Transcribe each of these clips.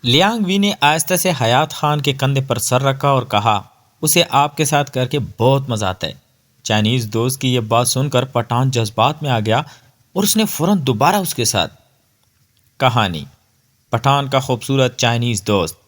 Liang وی نے آہستہ سے حیات خان کے کندھے پر سر رکھا اور کہا، اسے آپ کے ساتھ کر کے بہت مزہ آتا ہے۔ چائنیز دوست کی یہ بات سن کر پٹھان جذبات میں آ گیا اور اس نے فوراً دوبارہ اس کے ساتھ کہانی پٹھان کا خوبصورت چائنیز دوست۔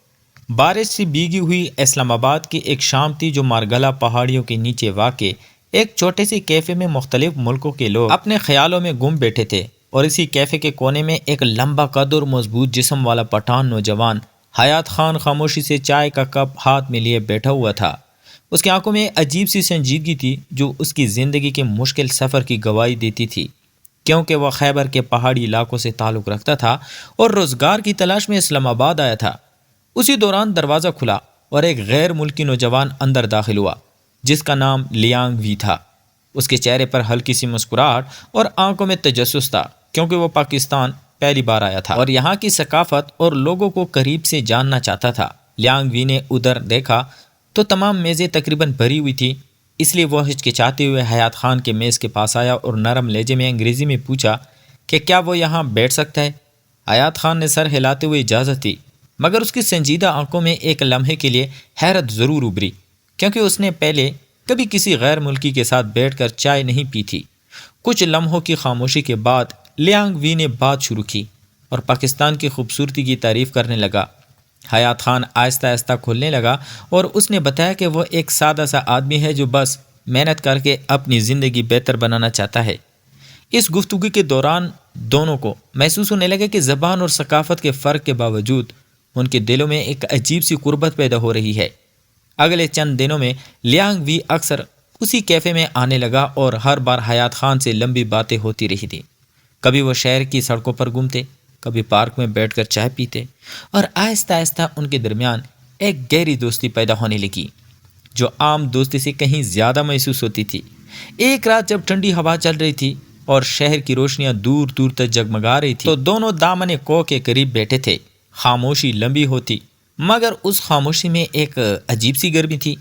بارش سے بھیگی ہوئی اسلام آباد کی ایک شام تھی جو مارگلا پہاڑیوں کے نیچے واقع ایک چھوٹے سے کیفے میں مختلف ملکوں کے لوگ اپنے خیالوں میں گم بیٹھے تھے، اور اسی کیفے کے کونے میں ایک لمبا قد اور مضبوط جسم والا پٹھان نوجوان حیات خان خاموشی سے چائے کا کپ ہاتھ میں لیے بیٹھا ہوا تھا۔ اس کی آنکھوں میں عجیب سی سنجیدگی تھی جو اس کی زندگی کے مشکل سفر کی گواہی دیتی تھی، کیونکہ وہ خیبر کے پہاڑی علاقوں سے تعلق رکھتا تھا اور روزگار کی تلاش میں اسلام آباد آیا تھا۔ اسی دوران دروازہ کھلا اور ایک غیر ملکی نوجوان اندر داخل ہوا جس کا نام لیانگ وی تھا۔ اس کے چہرے پر ہلکی سی مسکراہٹ اور آنکھوں میں تجسس تھا، کیونکہ وہ پاکستان پہلی بار آیا تھا اور یہاں کی ثقافت اور لوگوں کو قریب سے جاننا چاہتا تھا۔ لیانگ وی نے ادھر دیکھا تو تمام میزیں تقریباً بھری ہوئی تھی، اس لیے وہ ہچکچاتے ہوئے حیات خان کے میز کے پاس آیا اور نرم لہجے میں انگریزی میں پوچھا کہ کیا وہ یہاں بیٹھ سکتا ہے۔ حیات خان نے سر ہلاتے ہوئے اجازت دی، مگر اس کی سنجیدہ آنکھوں میں ایک لمحے کے لیے حیرت ضرور ابھری، کیونکہ اس نے پہلے کبھی کسی غیر ملکی کے ساتھ بیٹھ کر چائے نہیں پی تھی۔ کچھ لمحوں کی خاموشی کے بعد لیانگ وی نے بات شروع کی اور پاکستان کی خوبصورتی کی تعریف کرنے لگا۔ حیات خان آہستہ آہستہ کھلنے لگا اور اس نے بتایا کہ وہ ایک سادہ سا آدمی ہے جو بس محنت کر کے اپنی زندگی بہتر بنانا چاہتا ہے۔ اس گفتگو کے دوران دونوں کو محسوس ہونے لگا کہ زبان اور ثقافت کے فرق کے باوجود ان کے دلوں میں ایک عجیب سی قربت پیدا ہو رہی ہے۔ اگلے چند دنوں میں لیانگ وی اکثر اسی کیفے میں آنے لگا اور ہر بار حیات خان سے لمبی باتیں ہوتی رہی تھیں۔ کبھی وہ شہر کی سڑکوں پر گھومتے، کبھی پارک میں بیٹھ کر چائے پیتے، اور آہستہ آہستہ ان کے درمیان ایک گہری دوستی پیدا ہونے لگی جو عام دوستی سے کہیں زیادہ محسوس ہوتی تھی۔ ایک رات جب ٹھنڈی ہوا چل رہی تھی اور شہر کی روشنیاں دور دور تک جگمگا رہی تھی تو دونوں دامن کوہ کے قریب بیٹھے تھے۔ خاموشی لمبی ہوتی، مگر اس خاموشی میں ایک عجیب سی گرمی تھی۔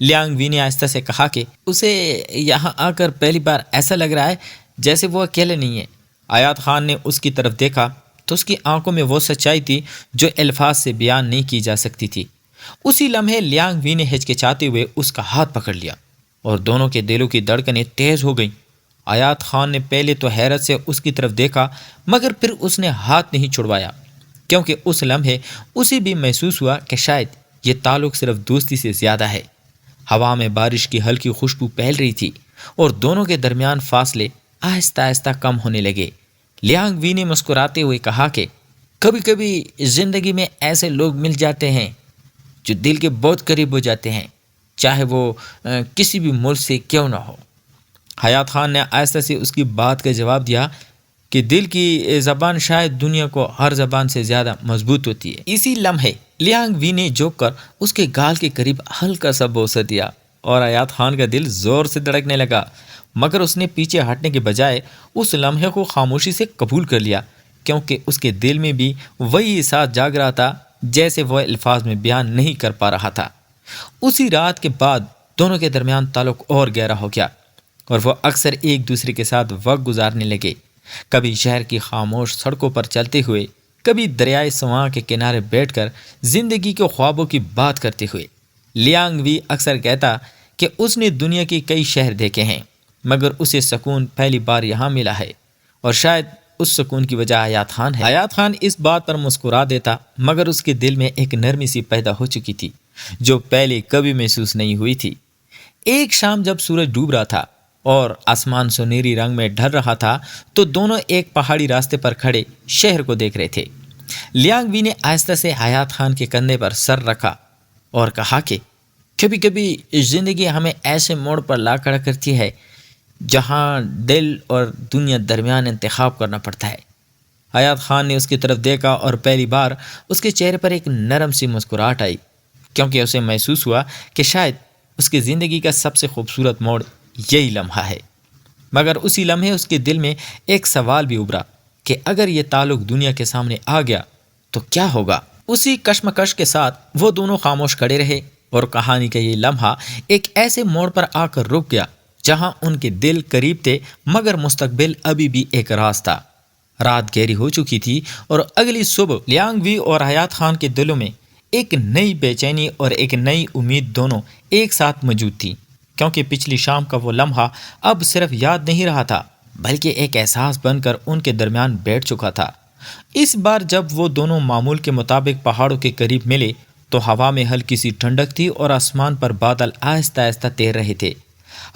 لیانگ وی نے آہستہ سے کہا کہ اسے یہاں آ کر پہلی بار ایسا لگ رہا ہے جیسے وہ اکیلے نہیں ہے۔ حیات خان نے اس کی طرف دیکھا تو اس کی آنکھوں میں وہ سچائی تھی جو الفاظ سے بیان نہیں کی جا سکتی تھی۔ اسی لمحے لیانگ وی نے ہچکچاتے ہوئے اس کا ہاتھ پکڑ لیا اور دونوں کے دلوں کی دھڑکنیں تیز ہو گئیں۔ حیات خان نے پہلے تو حیرت سے اس کی طرف دیکھا، مگر پھر اس نے ہاتھ نہیں چھڑوایا، کیونکہ اس لمحے اسے بھی محسوس ہوا کہ شاید یہ تعلق صرف دوستی سے زیادہ ہے۔ ہوا میں بارش کی ہلکی خوشبو پھیل رہی تھی اور دونوں کے درمیان فاصلے آہستہ آہستہ کم ہونے لگے۔ لیانگ وی نے مسکراتے ہوئے کہا کہ کبھی کبھی زندگی میں ایسے لوگ مل جاتے ہیں جو دل کے بہت قریب ہو جاتے ہیں، چاہے وہ کسی بھی ملک سے کیوں نہ ہو۔ حیات خان نے آہستہ سے اس کی بات کا جواب دیا کہ دل کی زبان شاید دنیا کو ہر زبان سے زیادہ مضبوط ہوتی ہے۔ اسی لمحے لیانگ وی نے جھک کر اس کے گال کے قریب ہلکا سا بوسہ دیا اور حیات خان کا دل زور سے دھڑکنے لگا، مگر اس نے پیچھے ہٹنے کے بجائے اس لمحے کو خاموشی سے قبول کر لیا، کیونکہ اس کے دل میں بھی وہی احساس جاگ رہا تھا جیسے وہ الفاظ میں بیان نہیں کر پا رہا تھا۔ اسی رات کے بعد دونوں کے درمیان تعلق اور گہرا ہو گیا اور وہ اکثر ایک دوسرے کے ساتھ وقت گزارنے لگے، کبھی شہر کی خاموش سڑکوں پر چلتے ہوئے، کبھی دریائے سواں کے کنارے بیٹھ کر زندگی کے خوابوں کی بات کرتے ہوئے۔ لیانگ وی اکثر کہتا کہ اس نے دنیا کے کئی شہر دیکھے ہیں، مگر اسے سکون پہلی بار یہاں ملا ہے، اور شاید اس سکون کی وجہ حیات خان ہے۔ حیات خان اس بات پر مسکرا دیتا، مگر اس کے دل میں ایک نرمی سی پیدا ہو چکی تھی جو پہلے کبھی محسوس نہیں ہوئی تھی۔ ایک شام جب سورج ڈوب رہا تھا اور آسمان سنہری رنگ میں ڈھل رہا تھا تو دونوں ایک پہاڑی راستے پر کھڑے شہر کو دیکھ رہے تھے۔ لیانگ وی نے آہستہ سے حیات خان کے کندھے پر سر رکھا اور کہا کہ کبھی کبھی زندگی ہمیں ایسے موڑ پر لا کھڑا کرتی ہے جہاں دل اور دنیا درمیان انتخاب کرنا پڑتا ہے۔ حیات خان نے اس کی طرف دیکھا اور پہلی بار اس کے چہرے پر ایک نرم سی مسکراہٹ آئی، کیونکہ اسے محسوس ہوا کہ شاید اس کی زندگی کا سب سے خوبصورت موڑ یہی لمحہ ہے۔ مگر اسی لمحے اس کے دل میں ایک سوال بھی ابھرا کہ اگر یہ تعلق دنیا کے سامنے آ گیا تو کیا ہوگا؟ اسی کشمکش کے ساتھ وہ دونوں خاموش کھڑے رہے اور کہانی کا یہ لمحہ ایک ایسے موڑ پر آ کر رک گیا جہاں ان کے دل قریب تھے، مگر مستقبل ابھی بھی ایک راز تھا۔ رات گہری ہو چکی تھی اور اگلی صبح لیانگ وی اور حیات خان کے دلوں میں ایک نئی بے چینی اور ایک نئی امید دونوں ایک ساتھ موجود تھی، کیونکہ پچھلی شام کا وہ لمحہ اب صرف یاد نہیں رہا تھا بلکہ ایک احساس بن کر ان کے درمیان بیٹھ چکا تھا۔ اس بار جب وہ دونوں معمول کے مطابق پہاڑوں کے قریب ملے تو ہوا میں ہلکی سی ٹھنڈک تھی اور آسمان پر بادل آہستہ آہستہ تیر رہے تھے۔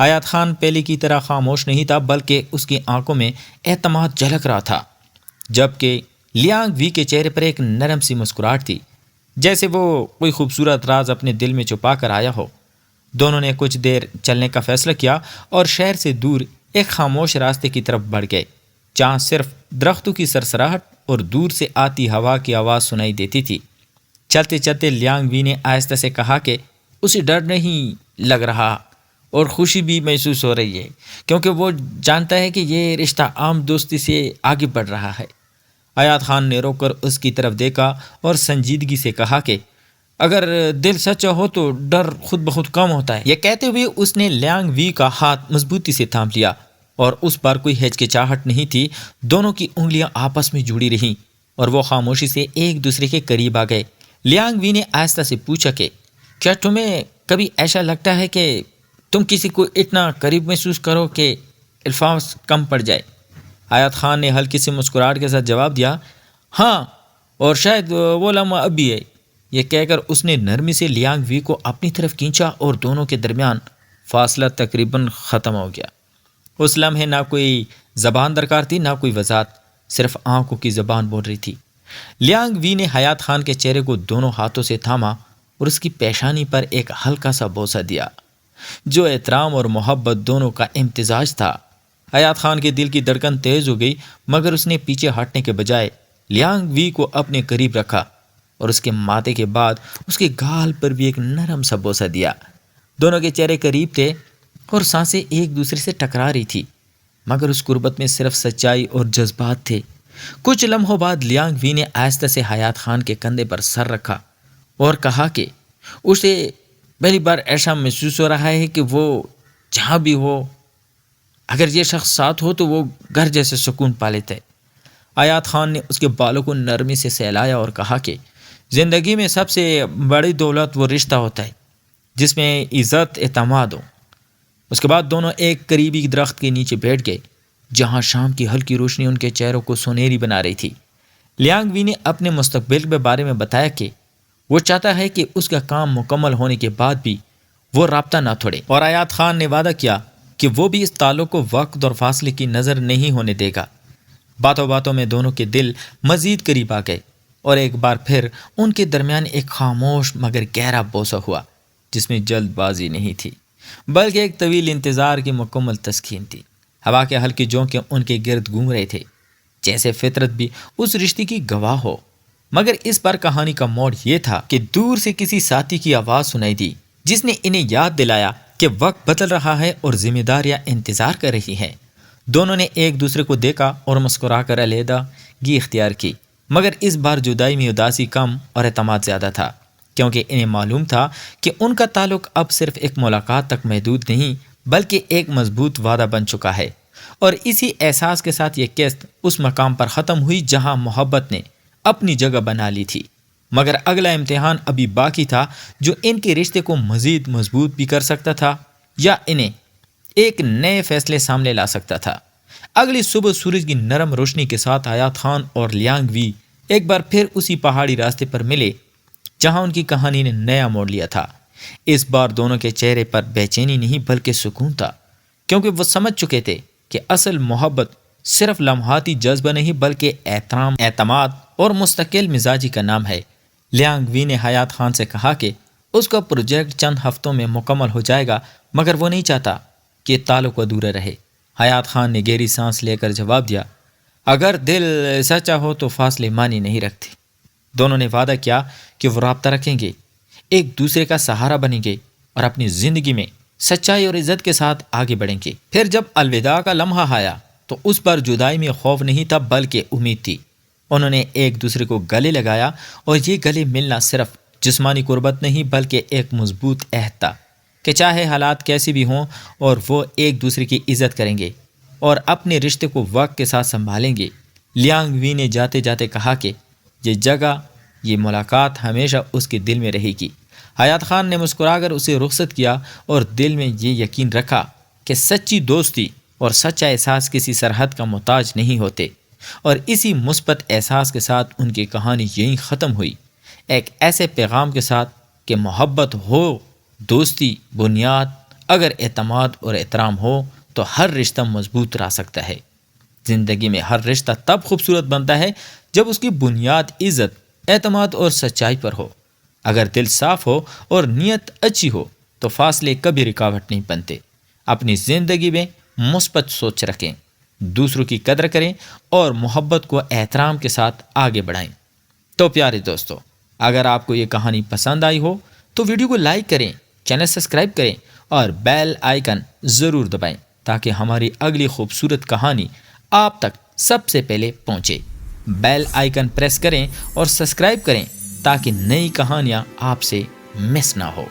حیات خان پہلے کی طرح خاموش نہیں تھا بلکہ اس کی آنکھوں میں اعتماد جھلک رہا تھا، جبکہ لیانگ وی کے چہرے پر ایک نرم سی مسکراہٹ تھی، جیسے وہ کوئی خوبصورت راز اپنے دل میں چھپا کر آیا ہو۔ دونوں نے کچھ دیر چلنے کا فیصلہ کیا اور شہر سے دور ایک خاموش راستے کی طرف بڑھ گئے، جہاں صرف درختوں کی سرسراہٹ اور دور سے آتی ہوا کی آواز سنائی دیتی تھی۔ چلتے چلتے لیانگ وی نے آہستہ سے کہا کہ اسے ڈر نہیں لگ رہا اور خوشی بھی محسوس ہو رہی ہے، کیونکہ وہ جانتا ہے کہ یہ رشتہ عام دوستی سے آگے بڑھ رہا ہے۔ حیات خان نے روک کر اس کی طرف دیکھا اور سنجیدگی سے کہا کہ اگر دل سچا ہو تو ڈر خود بخود کم ہوتا ہے۔ یہ کہتے ہوئے اس نے لیانگ وی کا ہاتھ مضبوطی سے تھام لیا اور اس بار کوئی ہچکچاہٹ نہیں تھی، دونوں کی انگلیاں آپس میں جڑی رہیں اور وہ خاموشی سے ایک دوسرے کے قریب آ گئے۔ لیانگ وی نے آہستہ سے پوچھا کہ کیا تمہیں کبھی ایسا لگتا ہے کہ تم کسی کو اتنا قریب محسوس کرو کہ الفاظ کم پڑ جائے؟ حیات خان نے ہلکی سی مسکراہٹ کے ساتھ جواب دیا، ہاں، اور شاید وہ لمحہ اب بھی ہے۔ یہ کہہ کر اس نے نرمی سے لیانگ وی کو اپنی طرف کھینچا اور دونوں کے درمیان فاصلہ تقریباً ختم ہو گیا۔ اس لمحے نہ کوئی زبان درکار تھی، نہ کوئی وضاحت، صرف آنکھوں کی زبان بول رہی تھی۔ لیانگ وی نے حیات خان کے چہرے کو دونوں ہاتھوں سے تھاما اور اس کی پیشانی پر ایک ہلکا سا بوسہ دیا، جو احترام اور محبت دونوں کا امتزاج تھا۔ حیات خان کے دل کی دھڑکن تیز ہو گئی، مگر اس نے پیچھے ہٹنے کے بجائے لیانگ وی کو اپنے قریب رکھا اور اس کے ماتھے کے بعد اس کے گال پر بھی ایک نرم سا بوسہ دیا۔ دونوں کے چہرے قریب تھے اور سانسیں ایک دوسرے سے ٹکرا رہی تھی، مگر اس قربت میں صرف سچائی اور جذبات تھے۔ کچھ لمحوں بعد لیانگ وی نے آہستہ سے حیات خان کے کندھے پر سر رکھا اور کہا کہ اسے پہلی بار ایسا محسوس ہو رہا ہے کہ وہ جہاں بھی ہو، اگر یہ شخص ساتھ ہو تو وہ گھر جیسے سکون پا لیتا ہے۔ حیات خان نے اس کے بالوں کو نرمی سے سہلایا اور کہا کہ زندگی میں سب سے بڑی دولت وہ رشتہ ہوتا ہے جس میں عزت اعتماد ہو۔ اس کے بعد دونوں ایک قریبی درخت کے نیچے بیٹھ گئے، جہاں شام کی ہلکی روشنی ان کے چہروں کو سنہری بنا رہی تھی۔ لیانگ وی نے اپنے مستقبل کے بارے میں بتایا کہ وہ چاہتا ہے کہ اس کا کام مکمل ہونے کے بعد بھی وہ رابطہ نہ چھوڑے، اور حیات خان نے وعدہ کیا کہ وہ بھی اس تعلق کو وقت اور فاصلے کی نظر نہیں ہونے دے گا۔ باتوں باتوں میں دونوں کے دل مزید قریب آ گئے اور ایک بار پھر ان کے درمیان ایک خاموش مگر گہرا بوسہ ہوا، جس میں جلد بازی نہیں تھی بلکہ ایک طویل انتظار کی مکمل تسکین تھی۔ ہوا کے ہلکے جھونکے ان کے گرد گھوم رہے تھے، جیسے فطرت بھی اس رشتے کی گواہ ہو۔ مگر اس بار کہانی کا موڑ یہ تھا کہ دور سے کسی ساتھی کی آواز سنائی دی، جس نے انہیں یاد دلایا کہ وقت بدل رہا ہے اور ذمہ داریاں انتظار کر رہی ہیں۔ دونوں نے ایک دوسرے کو دیکھا اور مسکرا کر علیحدگی اختیار کی، مگر اس بار جدائی میں اداسی کم اور اعتماد زیادہ تھا، کیونکہ انہیں معلوم تھا کہ ان کا تعلق اب صرف ایک ملاقات تک محدود نہیں بلکہ ایک مضبوط وعدہ بن چکا ہے۔ اور اسی احساس کے ساتھ یہ قسط اس مقام پر ختم ہوئی جہاں محبت نے اپنی جگہ بنا لی تھی، مگر اگلا امتحان ابھی باقی تھا، جو ان کے رشتے کو مزید مضبوط بھی کر سکتا تھا یا انہیں ایک نئے فیصلے سامنے لا سکتا تھا۔ اگلی صبح سورج کی نرم روشنی کے ساتھ حیات خان اور لیانگ وی ایک بار پھر اسی پہاڑی راستے پر ملے جہاں ان کی کہانی نے نیا موڑ لیا تھا۔ اس بار دونوں کے چہرے پر بے چینی نہیں بلکہ سکون تھا، کیونکہ وہ سمجھ چکے تھے کہ اصل محبت صرف لمحاتی جذبہ نہیں بلکہ احترام، اعتماد اور مستقل مزاجی کا نام ہے۔ لیانگ وی نے حیات خان سے کہا کہ اس کا پروجیکٹ چند ہفتوں میں مکمل ہو جائے گا، مگر وہ نہیں چاہتا کہ تعلق ادھورا رہے۔ حیات خان نے گہری سانس لے کر جواب دیا، اگر دل سچا ہو تو فاصلے معنی نہیں رکھتے۔ دونوں نے وعدہ کیا کہ وہ رابطہ رکھیں گے، ایک دوسرے کا سہارا بنیں گے اور اپنی زندگی میں سچائی اور عزت کے ساتھ آگے بڑھیں گے۔ پھر جب الوداع کا لمحہ آیا تو اس پر جدائی میں خوف نہیں تھا بلکہ امید تھی۔ انہوں نے ایک دوسرے کو گلے لگایا اور یہ گلے ملنا صرف جسمانی قربت نہیں بلکہ ایک مضبوط عہد تھا کہ چاہے حالات کیسے بھی ہوں اور وہ ایک دوسرے کی عزت کریں گے اور اپنے رشتے کو وقت کے ساتھ سنبھالیں گے۔ لیانگ وی نے جاتے جاتے کہا کہ یہ جگہ، یہ ملاقات ہمیشہ اس کے دل میں رہے گی۔ حیات خان نے مسکرا کر اسے رخصت کیا اور دل میں یہ یقین رکھا کہ سچی دوستی اور سچا احساس کسی سرحد کا محتاج نہیں ہوتے، اور اسی مثبت احساس کے ساتھ ان کی کہانی یہیں ختم ہوئی، ایک ایسے پیغام کے ساتھ کہ محبت ہو، دوستی بنیاد، اگر اعتماد اور احترام ہو تو ہر رشتہ مضبوط رہ سکتا ہے۔ زندگی میں ہر رشتہ تب خوبصورت بنتا ہے جب اس کی بنیاد عزت، اعتماد اور سچائی پر ہو۔ اگر دل صاف ہو اور نیت اچھی ہو تو فاصلے کبھی رکاوٹ نہیں بنتے۔ اپنی زندگی میں مثبت سوچ رکھیں، دوسروں کی قدر کریں اور محبت کو احترام کے ساتھ آگے بڑھائیں۔ تو پیارے دوستو، اگر آپ کو یہ کہانی پسند آئی ہو تو ویڈیو کو لائک کریں، چینل سبسکرائب کریں اور بیل آئیکن ضرور دبائیں تاکہ ہماری اگلی خوبصورت کہانی آپ تک سب سے پہلے پہنچے۔ بیل آئیکن پریس کریں اور سبسکرائب کریں تاکہ نئی کہانیاں آپ سے مس نہ ہو۔